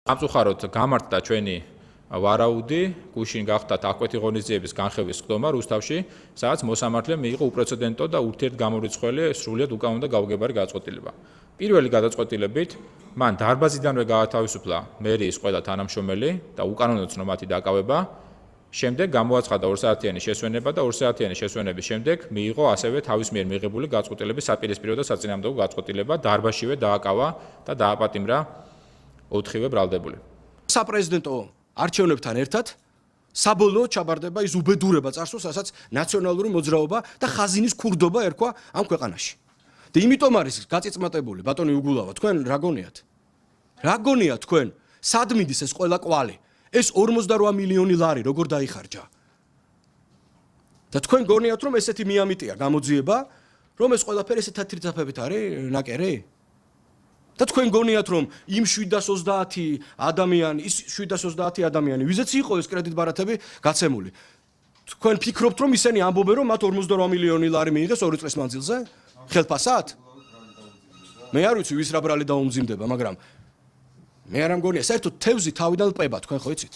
სამწუხაროდ გამართდა ჩვენი ვარაუდი, გუშინ გახდათ აკვეთი ღონისძიების განხილვის სხდომა რუსთავში, სადაც მოსამართლემ მიიღო უპრეცედენტო და ურთიერთგამორიცხველი სრულიად უკანონო და გაუგებარი გადაწყვეტილება. პირველი გადაწყვეტილებით მან დარბაზიდანვე გაათავისუფლა მერიის ყველა თანამშრომელი და უკანონოწნო მათი დაკავება. შემდეგ გამოაცხადა 2 საათიანი შესვენება და 2 საათიანი შესვენების შემდეგ მიიღო ასევე თავის მიერ მიღებული გადაწყვეტილების საპირისპირო და საწინააღმდეგო გადაწყვეტილება, დარბაზშივე დააკავა და დააპატიმრა 4-ვე ბრალდებული. საპრეზიდენტო არჩევნებთან ერთად საბოლოოდ ჩაბარდება ის უბედურება წარსულს, რასაც ნაციონალური მოძრაობა და ხაზინის ქურდობა ერქვა ამ ქვეყანაში. და იმიტომ არის გაწიწმატებული ბატონი უგულავა, თქვენ რა გონიათ? რა გონიათ თქვენ? სად მიდის ეს ყველა კვალი? ეს 48 მილიონი ლარი როგორ დაიხარჯა? და თქვენ გონიათ რომ ესეთი მიამიტია გამოძიება, რომ ეს ყველაფერი ესეთ თეთრ-ძაფებით არის ნაკერი? და თქვენ გონიათ რომ იმ 730 ადამიანი, ის 730 ადამიანი, ვიზეც იყო ეს კრედიტ ბარათები გაცემული. თქვენ ფიქრობთ რომ ისინი ამბობენ რომ მათ 48 მილიონი ლარი მიიღეს 2 წლის მანძილზე? ხელფასად? მე არ ვიცი ვის რა ბრალი დაუმძიმდება, მაგრამ მე არ ამგონია საერთოდ თევზი თავიდან ლპება, თქვენ ხო იცით?